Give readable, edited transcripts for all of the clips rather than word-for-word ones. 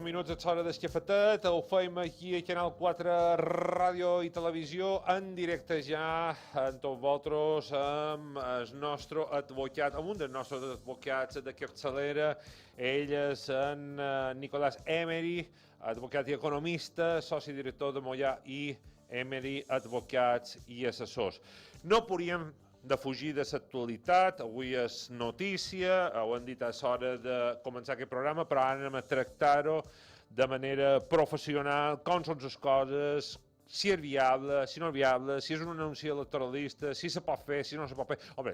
minuts a l'hora del cafetet, ho fem aquí a Canal 4 Ràdio i Televisió en directe ja amb tots vosaltres, amb el nostre advocat, amb un dels nostres advocats de capçalera. Ell és en Nicolás Emery, advocat i economista, soci director de Mollà i Emery Advocats i Assessors. No podíem de fugir de l'actualitat, avui és notícia, ho hem dit a l'hora de començar aquest programa, però ara anem a tractar-ho de manera professional, com són les coses, si és viable, si no és viable, si és un anunci electoralista, si se pot fer, si no se pot fer. Home,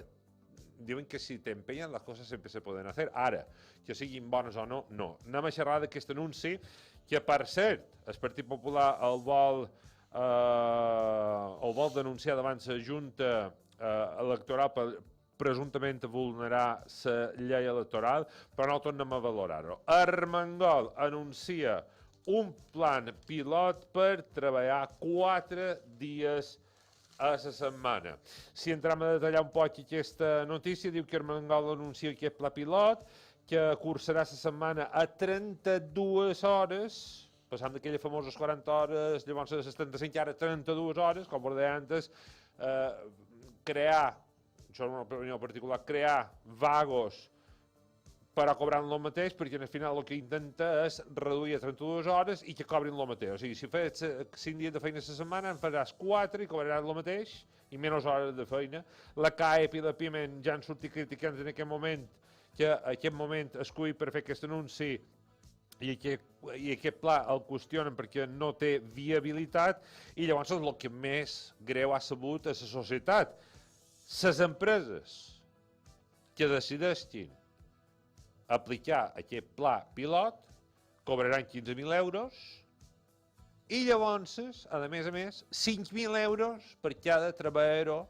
diuen que si t'empenyen les coses sempre se poden fer. Ara, que siguin bones o no, no. Anem a xerrar d'aquest anunci, que per cert, el Partit Popular el vol denunciar davant la Junta electoral per presumptament vulnerar la llei electoral, però no tornem a valorar-ho. Armengol anuncia un plan pilot per treballar 4 dies a la setmana. Si entrem a detallar un poc aquesta notícia, diu que Armengol anuncia aquest pla pilot, que cursarà la setmana a 32 hores, passant d'aquelles famoses 40 hores, llavors a les 35 ara 32 hores, com ho deia antes, crear, això és una opinió particular, crear vagos per a cobrar el mateix, perquè al final el que intenta és reduir a 32 hores i que cobrin el mateix. O sigui, si fes 5 dies de feina a la setmana, en faràs 4 i cobraràs el mateix i menys hores de feina. La CAEP i la PIMEN ja han sortit criticant en aquest moment que aquest moment escull per fer aquest anunci i aquest pla el qüestionen perquè no té viabilitat, i llavors el que més greu ha sabut a la societat. Les empreses que decideixin aplicar aquest pla pilot cobraran 15.000 euros i llavors, a més, 5.000 euros per cada treballador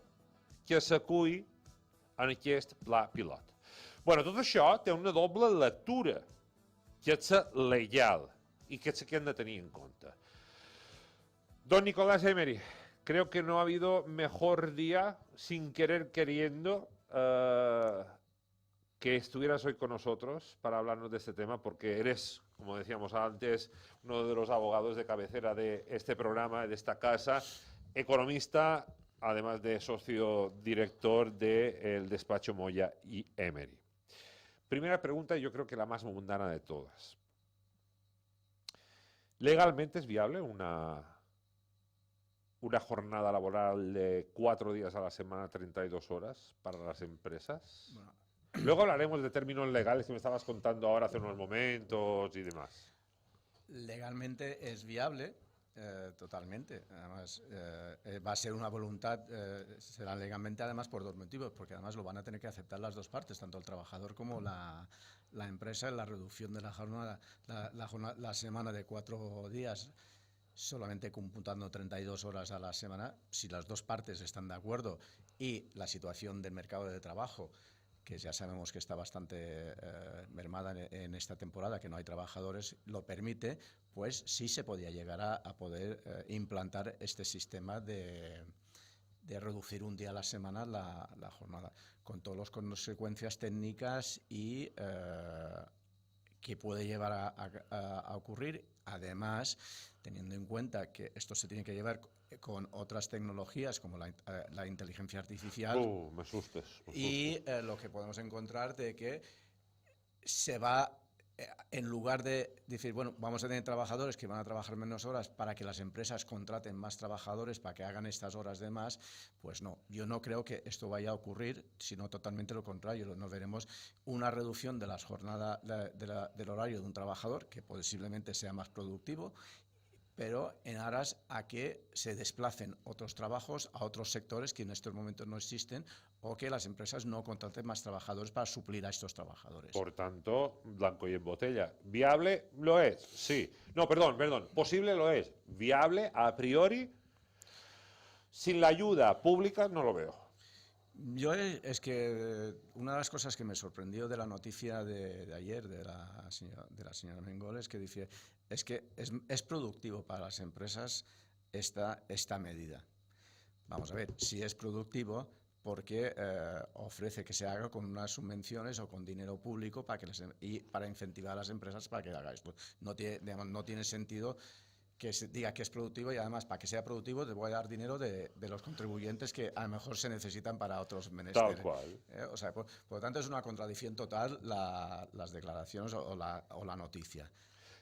que s'acull en aquest pla pilot. Bueno, tot això té una doble lectura, que és legal y que es que han de tener en cuenta. Don Nicolás Emery, creo que no ha habido mejor día, sin querer queriendo, que estuvieras hoy con nosotros para hablarnos de este tema, porque eres, como decíamos antes, uno de los abogados de cabecera de este programa, de esta casa, economista, además de socio director del despacho Moya y Emery. Primera pregunta, yo creo que la más mundana de todas. ¿Legalmente es viable una jornada laboral de 4 días a la semana, 32 horas para las empresas? Bueno. Luego hablaremos de términos legales que me estabas contando ahora hace unos momentos y demás. Legalmente es viable, totalmente. Además, va a ser una voluntad, será legalmente además por 2 motivos, porque además lo van a tener que aceptar las 2 partes, tanto el trabajador como la empresa, en la reducción de la jornada, la semana de 4 días, solamente computando 32 horas a la semana. Si las 2 partes están de acuerdo y la situación del mercado de trabajo, que ya sabemos que está bastante mermada en esta temporada, que no hay trabajadores, lo permite, pues sí se podía llegar a poder implantar este sistema de reducir un día a la semana la jornada, con todas las consecuencias técnicas y que puede llevar a ocurrir. Además, teniendo en cuenta que esto se tiene que llevar con otras tecnologías como la inteligencia artificial. Me asustes. Y lo que podemos encontrar de que se va, en lugar de decir, bueno, vamos a tener trabajadores que van a trabajar menos horas para que las empresas contraten más trabajadores para que hagan estas horas de más, pues no, yo no creo que esto vaya a ocurrir, sino totalmente lo contrario. Nos veremos una reducción de las jornadas del horario de un trabajador, que posiblemente sea más productivo, pero en aras a que se desplacen otros trabajos a otros sectores que en estos momentos no existen, o que las empresas no contraten más trabajadores para suplir a estos trabajadores. Por tanto, blanco y en botella. ¿Viable? Lo es, sí. No, perdón. Posible lo es. Viable, a priori, sin la ayuda pública no lo veo. Yo es que una de las cosas que me sorprendió de la noticia de ayer de la señora Mengol es que dice que es productivo para las empresas esta medida. Vamos a ver, si es productivo, porque ofrece que se haga con unas subvenciones o con dinero público y para incentivar a las empresas para que haga esto. No tiene, digamos, no tiene sentido que se diga que es productivo y además para que sea productivo te voy a dar dinero de los contribuyentes que a lo mejor se necesitan para otros menesteres. Tal cual. O sea, por lo tanto es una contradicción total las declaraciones o la noticia.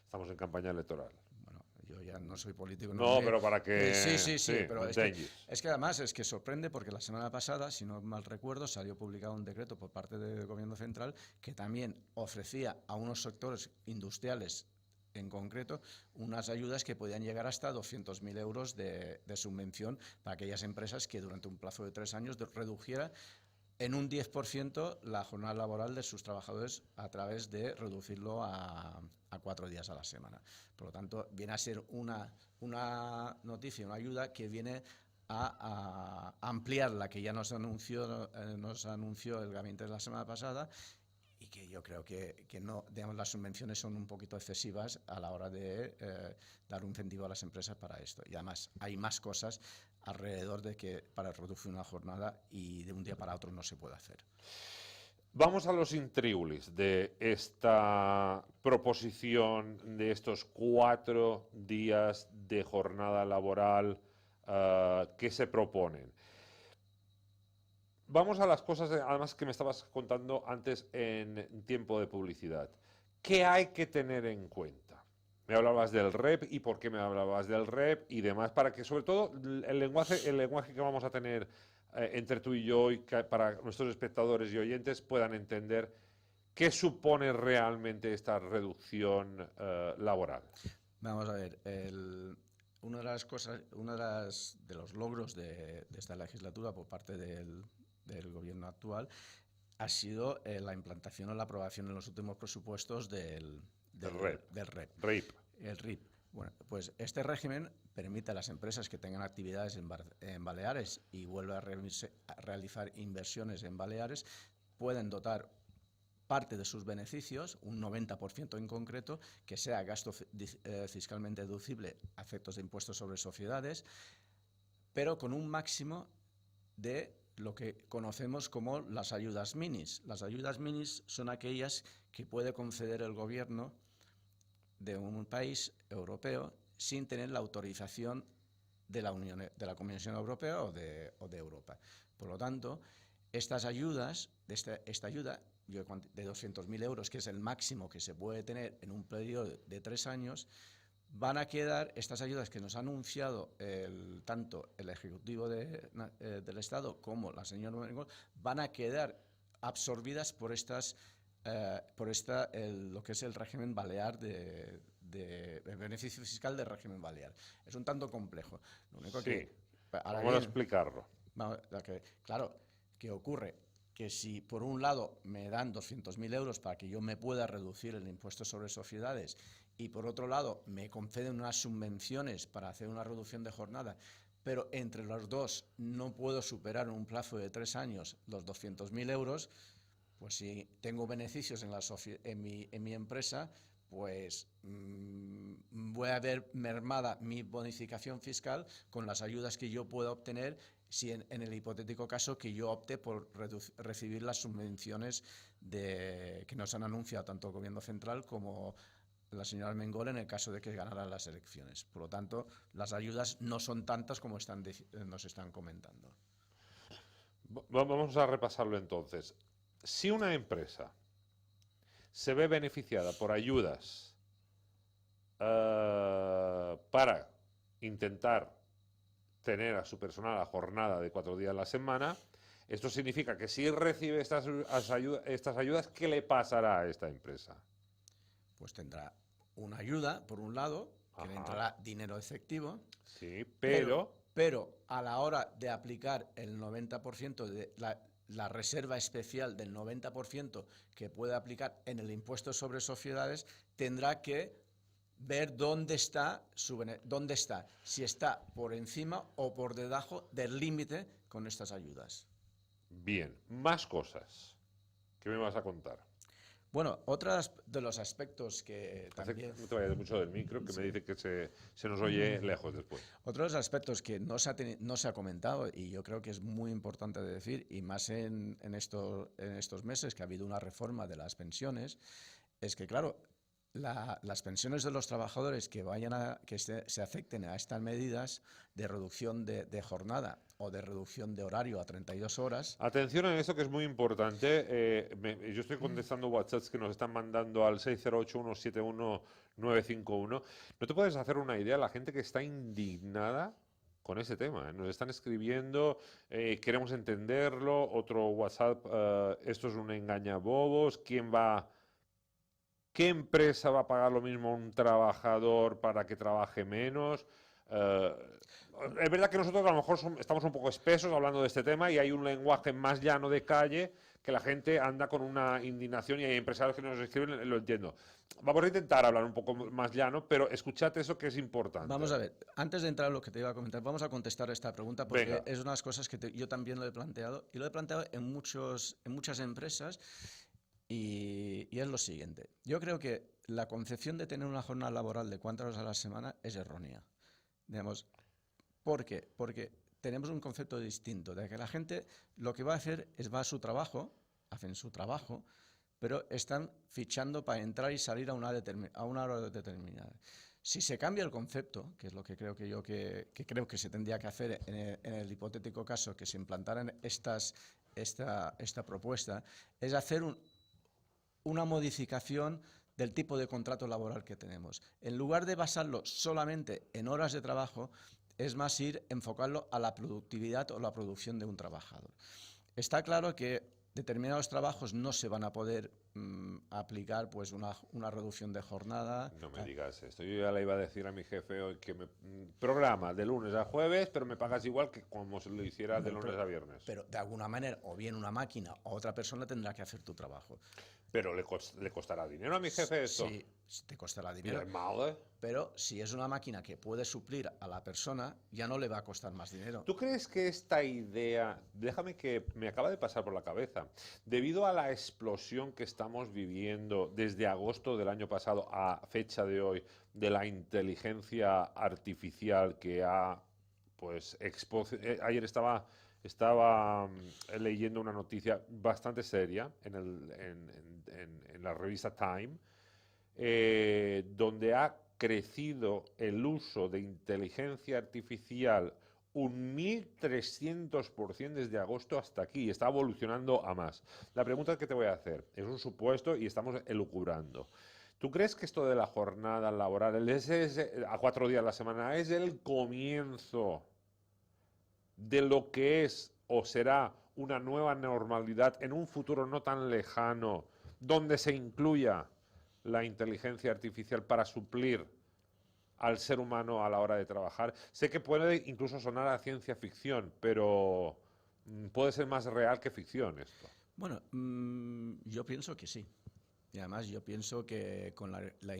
Estamos en campaña electoral. Bueno, yo ya no soy político. No, pero para que... Sí, pero entenguis. es que además es que sorprende porque la semana pasada, si no mal recuerdo, salió publicado un decreto por parte del Gobierno Central que también ofrecía a unos sectores industriales en concreto unas ayudas que podían llegar hasta 200.000 euros de subvención para aquellas empresas que durante un plazo de 3 años redujera en un 10% la jornada laboral de sus trabajadores a través de reducirlo a 4 días a la semana. Por lo tanto, viene a ser una noticia, una ayuda que viene a ampliar la que ya nos anunció el gabinete la semana pasada, y que yo creo que no, digamos, las subvenciones son un poquito excesivas a la hora de dar un incentivo a las empresas para esto. Y además hay más cosas alrededor de que para reducir una jornada y de un día para otro no se puede hacer. Vamos a los intríngulis de esta proposición de estos 4 días de jornada laboral que se proponen. Vamos a las cosas, además, que me estabas contando antes en tiempo de publicidad. ¿Qué hay que tener en cuenta? Me hablabas del REP y por qué me hablabas del REP y demás, para que sobre todo el lenguaje que vamos a tener entre tú y yo y para nuestros espectadores y oyentes puedan entender qué supone realmente esta reducción laboral. Vamos a ver, una de las cosas, de los logros de esta legislatura por parte del gobierno actual ha sido la implantación o la aprobación en los últimos presupuestos del REP. El RIP. Bueno, pues este régimen permite a las empresas que tengan actividades en Baleares y vuelvan a realizar inversiones en Baleares, pueden dotar parte de sus beneficios, un 90% en concreto, que sea gasto fiscalmente deducible a efectos de impuestos sobre sociedades, pero con un máximo de lo que conocemos como las ayudas minis. Las ayudas minis son aquellas que puede conceder el gobierno de un país europeo sin tener la autorización de la Comisión Europea o de Europa. Por lo tanto, estas ayudas, esta ayuda de 200.000 euros, que es el máximo que se puede tener en un periodo de 3 años, van a quedar, estas ayudas que nos ha anunciado tanto el Ejecutivo del Estado como la señora Mengol, van a quedar absorbidas por lo que es el régimen balear el beneficio fiscal del régimen balear. Es un tanto complejo. Lo único vamos a explicarlo. Claro, ¿qué ocurre? Que si por un lado me dan 200.000 euros para que yo me pueda reducir el impuesto sobre sociedades y por otro lado me conceden unas subvenciones para hacer una reducción de jornada, pero entre los dos no puedo superar en un plazo de 3 años los 200.000 euros, pues si tengo beneficios en mi empresa, pues voy a ver mermada mi bonificación fiscal con las ayudas que yo pueda obtener si en el hipotético caso que yo opte por recibir las subvenciones que nos han anunciado tanto el Gobierno Central como la señora Mengol en el caso de que ganara las elecciones. Por lo tanto, las ayudas no son tantas como nos están comentando. Vamos a repasarlo entonces. Si una empresa se ve beneficiada por ayudas para intentar tener a su personal a jornada de 4 días a la semana, esto significa que si recibe estas ayudas, ¿qué le pasará a esta empresa? Pues tendrá una ayuda, por un lado, que le entrará dinero efectivo. Sí, pero a la hora de aplicar el 90% de la reserva especial del 90% que puede aplicar en el impuesto sobre sociedades, tendrá que ver dónde está, si está por encima o por debajo del límite con estas ayudas. Bien, más cosas. ¿Qué me vas a contar? Bueno, otro de los aspectos que también... No te vayas mucho del micro, que me dice que se nos oye lejos después. Otro de los aspectos que no se ha comentado, y yo creo que es muy importante de decir, y más en estos meses que ha habido una reforma de las pensiones, es que, claro, las pensiones de los trabajadores que se afecten a estas medidas de reducción de jornada o de reducción de horario a 32 horas. Atención a esto que es muy importante. Yo estoy contestando WhatsApps que nos están mandando al 608-171-951. No te puedes hacer una idea, la gente que está indignada con ese tema. Nos están escribiendo, queremos entenderlo. Otro WhatsApp, esto es un engañabobos. ¿Qué empresa va a pagar lo mismo a un trabajador para que trabaje menos? Es verdad que nosotros a lo mejor estamos un poco espesos hablando de este tema y hay un lenguaje más llano de calle que la gente anda con una indignación y hay empresarios que nos escriben, lo entiendo. Vamos a intentar hablar un poco más llano, pero escuchad eso que es importante. Vamos a ver, antes de entrar a lo que te iba a comentar, vamos a contestar esta pregunta porque Venga. es unas cosas que yo también lo he planteado y lo he planteado en muchas empresas. Y es lo siguiente, yo creo que la concepción de tener una jornada laboral de 4 horas a la semana es errónea. Digamos, ¿por qué? Porque tenemos un concepto distinto, de que la gente lo que va a hacer es va a su trabajo, hacen su trabajo, pero están fichando para entrar y salir a una hora determinada. Si se cambia el concepto, que es lo que creo que creo que se tendría que hacer en el hipotético caso que se implantaran esta propuesta, es hacer una modificación del tipo de contrato laboral que tenemos. En lugar de basarlo solamente en horas de trabajo, es más enfocarlo a la productividad o la producción de un trabajador. Está claro que determinados trabajos no se van a poder aplicar pues una reducción de jornada. No me digas esto. Yo ya le iba a decir a mi jefe hoy que me programa de lunes a jueves, pero me pagas igual que como si lo hiciera de lunes a viernes. Pero de alguna manera, o bien una máquina o otra persona tendrá que hacer tu trabajo. Pero le costará dinero a mi jefe esto. Sí, te costará dinero. Es malo, ¿eh? Pero si es una máquina que puede suplir a la persona, ya no le va a costar más dinero. ¿Tú crees que esta idea, déjame que me acaba de pasar por la cabeza, debido a la explosión que estamos viviendo desde agosto del año pasado a fecha de hoy, de la inteligencia artificial que ha, pues, ayer estaba leyendo una noticia bastante seria en la revista Time, donde ha crecido el uso de inteligencia artificial un 1300% desde agosto hasta aquí. Está evolucionando a más. La pregunta que te voy a hacer es un supuesto y estamos elucubrando. ¿Tú crees que esto de la jornada laboral a 4 días a la semana es el comienzo de lo que es o será una nueva normalidad en un futuro no tan lejano, donde se incluya la inteligencia artificial para suplir al ser humano a la hora de trabajar? Sé que puede incluso sonar a ciencia ficción, pero puede ser más real que ficción esto. Bueno, yo pienso que sí. Y además yo pienso que con la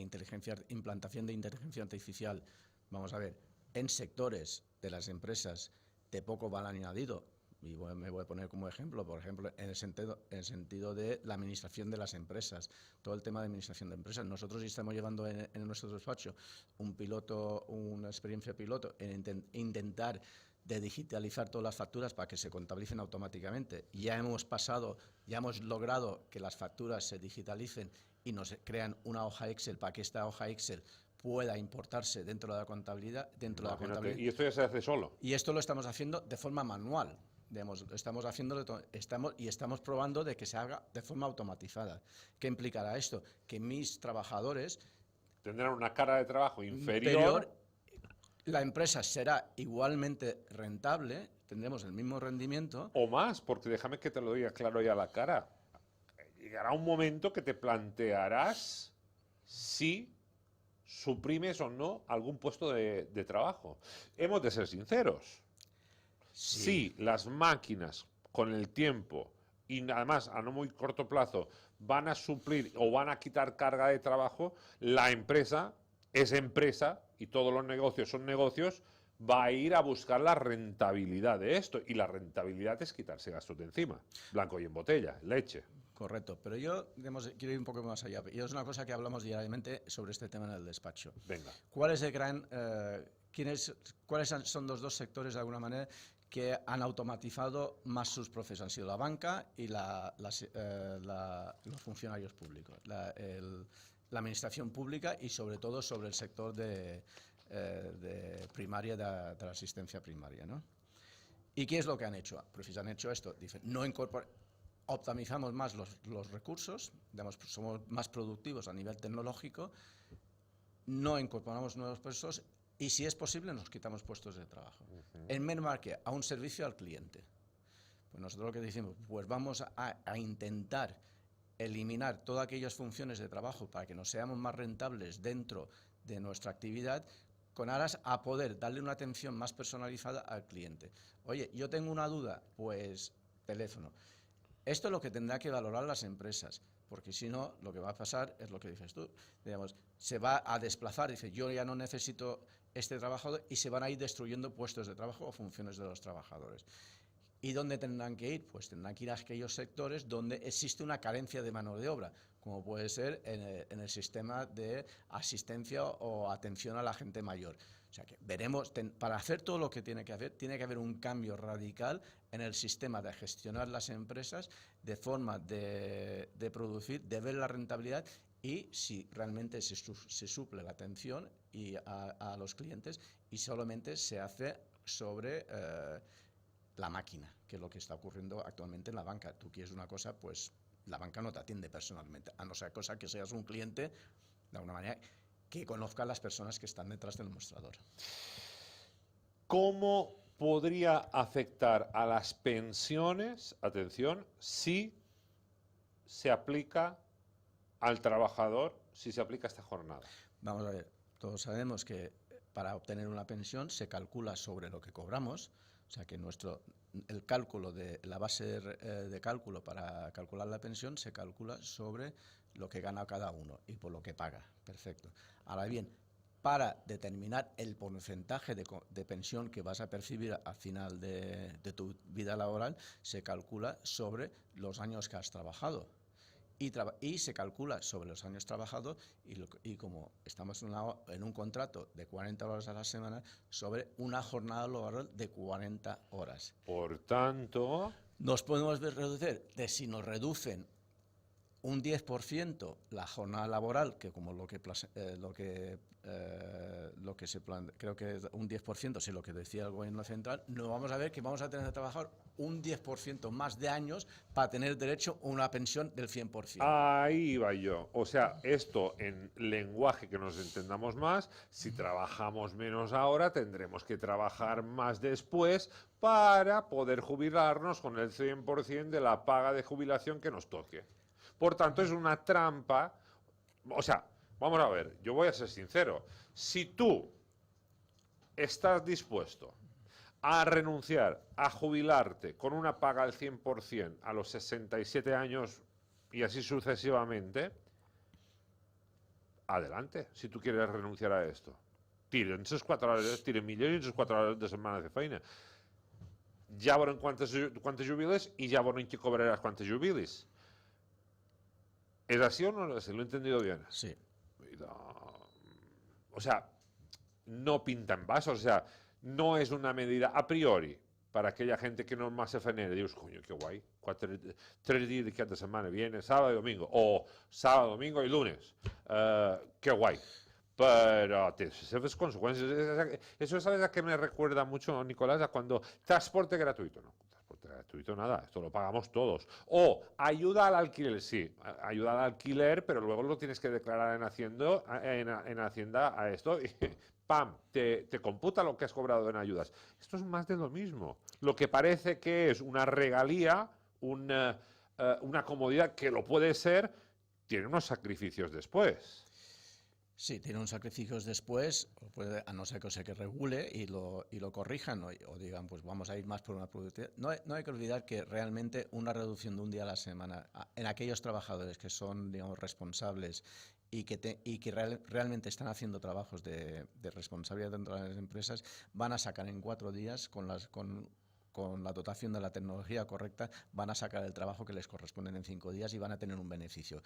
implantación de inteligencia artificial, vamos a ver, en sectores de las empresas de poco valor añadido, y me voy a poner como ejemplo, por ejemplo, en el sentido de la administración de las empresas, todo el tema de administración de empresas. Nosotros estamos llevando en nuestro despacho una experiencia piloto en intentar de digitalizar todas las facturas para que se contabilicen automáticamente. Ya hemos logrado que las facturas se digitalicen y nos crean una hoja Excel para que esta hoja Excel pueda importarse dentro de la contabilidad. Y esto ya se hace solo. Y esto lo estamos haciendo de forma manual. Estamos probando de que se haga de forma automatizada. ¿Qué implicará esto? Que mis trabajadores tendrán una carga de trabajo inferior. La empresa será igualmente rentable, tendremos el mismo rendimiento. O más, porque déjame que te lo diga claro y a la cara. Llegará un momento que te plantearás si suprimes o no algún puesto de trabajo. Hemos de ser sinceros. Sí. Si las máquinas con el tiempo y además a no muy corto plazo van a suplir o van a quitar carga de trabajo, la empresa es empresa y todos los negocios son negocios, va a ir a buscar la rentabilidad de esto. Y la rentabilidad es quitarse gastos de encima, blanco y en botella, leche. Correcto, pero yo digamos, quiero ir un poco más allá. Y es una cosa que hablamos diariamente sobre este tema en el despacho. Venga. ¿Cuál es el gran, cuáles son los dos sectores, de alguna manera, que han automatizado más sus procesos? Han sido la banca y los funcionarios públicos, la administración pública y sobre todo sobre el sector de primaria, de la asistencia primaria, ¿no? ¿Y qué es lo que han hecho? Pues han hecho esto, dicen, optimizamos más los recursos, digamos, somos más productivos a nivel tecnológico, no incorporamos nuevos puestos y, si es posible, nos quitamos puestos de trabajo. En menor que a un servicio al cliente. Pues nosotros lo que decimos, pues vamos a intentar eliminar todas aquellas funciones de trabajo para que nos seamos más rentables dentro de nuestra actividad, con aras a poder darle una atención más personalizada al cliente. Oye, yo tengo una duda, pues teléfono. Esto es lo que tendrá que valorar las empresas, porque si no, lo que va a pasar es lo que dices tú. Digamos, se va a desplazar, dice, yo ya no necesito este trabajador, y se van a ir destruyendo puestos de trabajo o funciones de los trabajadores. ¿Y dónde tendrán que ir? Pues tendrán que ir a aquellos sectores donde existe una carencia de mano de obra, como puede ser en el sistema de asistencia o atención a la gente mayor. O sea que veremos, para hacer todo lo que tiene que hacer, tiene que haber un cambio radical en el sistema de gestionar las empresas, de forma de producir, de ver la rentabilidad y si realmente se suple la atención a los clientes, y solamente se hace sobre la máquina, que es lo que está ocurriendo actualmente en la banca. Tú quieres una cosa, pues la banca no te atiende personalmente, a no ser cosa que seas un cliente, de alguna manera, que conozca a las personas que están detrás del mostrador. ¿Cómo podría afectar a las pensiones, atención, si se aplica al trabajador, si se aplica esta jornada? Vamos a ver, todos sabemos que para obtener una pensión se calcula sobre lo que cobramos, o sea que el cálculo de la base de cálculo para calcular la pensión se calcula sobre lo que gana cada uno y por lo que paga. Perfecto. Ahora bien, para determinar el porcentaje de pensión que vas a percibir al final de tu vida laboral, se calcula sobre los años que has trabajado. Y se calcula sobre los años trabajados y como estamos en un contrato de 40 horas a la semana, sobre una jornada laboral de 40 horas. Por tanto, Nos podemos reducir, si nos reducen un 10% la jornada laboral, que como lo que se plantea, creo que es un 10%, si lo que decía el gobierno central, no vamos a ver que vamos a tener que trabajar un 10% más de años para tener derecho a una pensión del 100%. ahí va yo. O sea, esto en lenguaje que nos entendamos más, si trabajamos menos ahora, tendremos que trabajar más después para poder jubilarnos con el 100% de la paga de jubilación que nos toque. Por tanto, es una trampa. O sea, vamos a ver, yo voy a ser sincero. Si tú estás dispuesto a renunciar a jubilarte con una paga al 100% a los 67 años y así sucesivamente, adelante, si tú quieres renunciar a esto. Tiren esos 4 hores, tiren millors i esos 4 hores de setmana de feina. Ja veurem quantes jubiles i ja veurem qui cobraràs quantes jubilis. ¿Es así o no es así? ¿Lo he entendido bien? Sí. O sea, no pinta en vaso, o sea, no es una medida a priori para aquella gente que no más se genera. Dios, coño, qué guay. 3 días de cada semana, viernes, sábado y domingo. O sábado, domingo y lunes. Qué guay. Pero tiene sus consecuencias. Eso, ¿sabes a qué me recuerda mucho, Nicolás? A cuando transporte gratuito, ¿no? Gratuito nada, esto lo pagamos todos. O ayuda al alquiler, sí, ayuda al alquiler, pero luego lo tienes que declarar en Hacienda a esto y ¡pam! Te computa lo que has cobrado en ayudas. Esto es más de lo mismo. Lo que parece que es una regalía, una comodidad que lo puede ser, tiene unos sacrificios después. Sí, tiene unos sacrificios después, a no ser que se regule y lo corrijan o digan, pues vamos a ir más por una productividad. No hay que olvidar que realmente una reducción de un día a la semana en aquellos trabajadores que son, digamos, responsables y que realmente están haciendo trabajos de responsabilidad dentro de las empresas, van a sacar en 4 días con con la dotación de la tecnología correcta, van a sacar el trabajo que les corresponde en 5 días y van a tener un beneficio.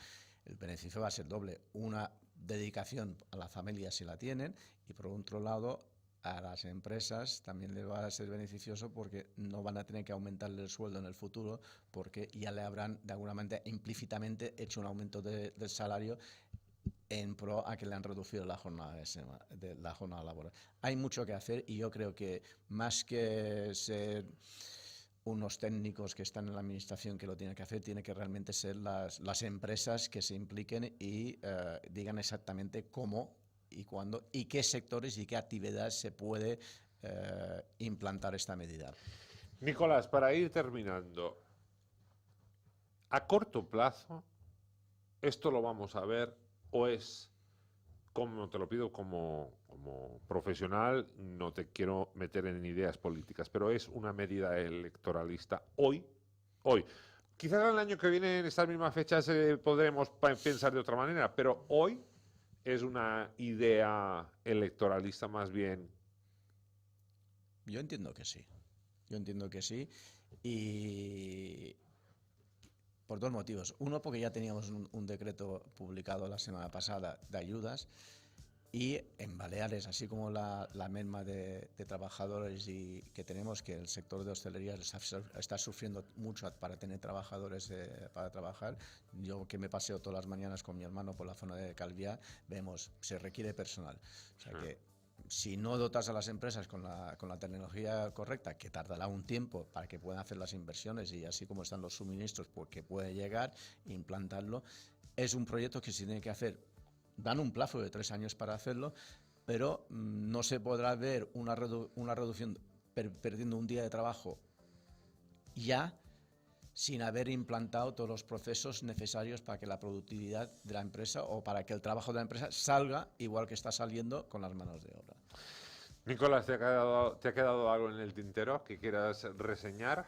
El beneficio va a ser doble, una dedicación a la familia si la tienen, y por otro lado a las empresas también les va a ser beneficioso porque no van a tener que aumentarle el sueldo en el futuro, porque ya le habrán de alguna manera implícitamente hecho un aumento del salario en pro a que le han reducido la jornada laboral. Hay mucho que hacer y yo creo que más que ser unos técnicos que están en la administración que lo tienen que hacer, tiene que realmente ser las empresas que se impliquen y digan exactamente cómo y cuándo y qué sectores y qué actividades se puede implantar esta medida. Nicolás, para ir terminando, a corto plazo, ¿esto lo vamos a ver o es, como te lo pido como profesional, no te quiero meter en ideas políticas, pero es una medida electoralista hoy? Quizás el año que viene, en estas mismas fechas, podremos pensar de otra manera, pero hoy es una idea electoralista más bien. Yo entiendo que sí. Y por 2 motivos. Uno, porque ya teníamos un decreto publicado la semana pasada de ayudas, y en Baleares, así como la merma de trabajadores y que tenemos, que el sector de hostelería está sufriendo mucho para tener trabajadores para trabajar. Yo, que me paseo todas las mañanas con mi hermano por la zona de Calviá, vemos, se requiere personal. O sea que si no dotas a las empresas con la tecnología correcta, que tardará un tiempo para que puedan hacer las inversiones y así como están los suministros, pues que puede llegar, implantarlo, es un proyecto que se tiene que hacer. Dan un plazo de 3 años para hacerlo, pero no se podrá ver una reducción perdiendo un día de trabajo ya, sin haber implantado todos los procesos necesarios para que la productividad de la empresa o para que el trabajo de la empresa salga igual que está saliendo con las manos de obra. Nicolás, ¿te ha quedado algo en el tintero que quieras reseñar?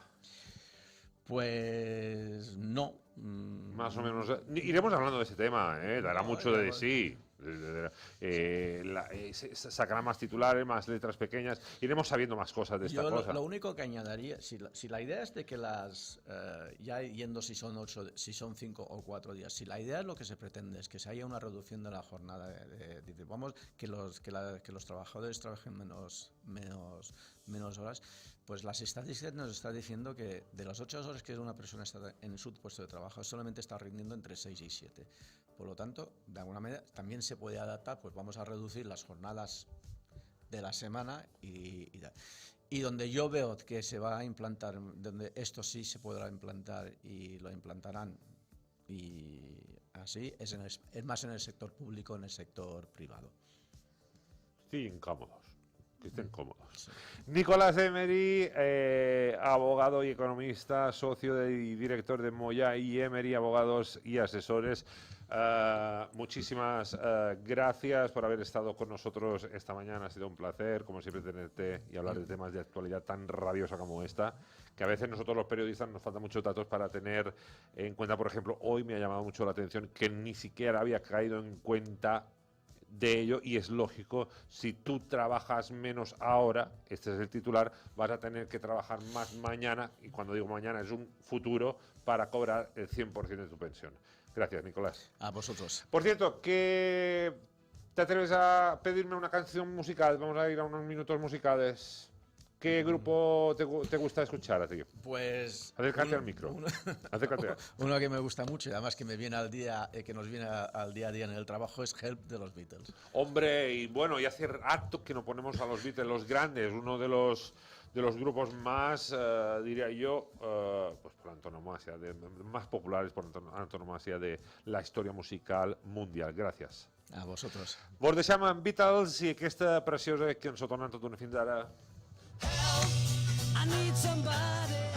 Pues no. Más o menos. Iremos hablando de ese tema, dará mucho de sí. Sacará más titulares, más letras pequeñas. Iremos sabiendo más cosas de esta cosa. Lo único que añadiría, si la idea es de que ya yendo si son 5 o 4 días, si la idea es lo que se pretende es que se haya una reducción de la jornada, vamos, que los trabajadores trabajen menos horas, pues las estadísticas nos están diciendo que de las 8 horas que una persona está en su puesto de trabajo, solamente está rindiendo entre 6 y 7. Por lo tanto, de alguna manera también se puede adaptar, pues vamos a reducir las jornadas de la semana y donde yo veo que se va a implantar, donde esto sí se podrá implantar y lo implantarán y así, es más en el sector público, en el sector privado. Sí, incómodos. Que estén cómodos. Sí. Nicolás Emery, abogado y economista, socio y director de Moya y Emery, abogados y asesores. Muchísimas gracias por haber estado con nosotros esta mañana. Ha sido un placer, como siempre, tenerte y hablar de temas de actualidad tan rabiosa como esta, que a veces nosotros los periodistas nos faltan muchos datos para tener en cuenta. Por ejemplo, hoy me ha llamado mucho la atención que ni siquiera había caído en cuenta de ello, y es lógico, si tú trabajas menos ahora, este es el titular, vas a tener que trabajar más mañana, y cuando digo mañana es un futuro, para cobrar el 100% de tu pensión. Gracias, Nicolás. A vosotros. Por cierto, ¿qué te atreves a pedirme una canción musical? Vamos a ir a unos minutos musicales. ¿Qué grupo te gusta escuchar a ti? Pues acércate al micro. Acércate. Uno que me gusta mucho y además que me viene al día, que nos viene al día a día en el trabajo, es Help de los Beatles. Hombre, y bueno, y hace rato que no ponemos a los Beatles, los grandes, uno de los grupos más, diría yo, pues por antonomasia, más populares por antonomasia de la historia musical mundial. Gràcies. A vosotros. Vos deixem amb Beatles i aquesta preciosa cançó tornant tot una fins ara. Help, I need somebody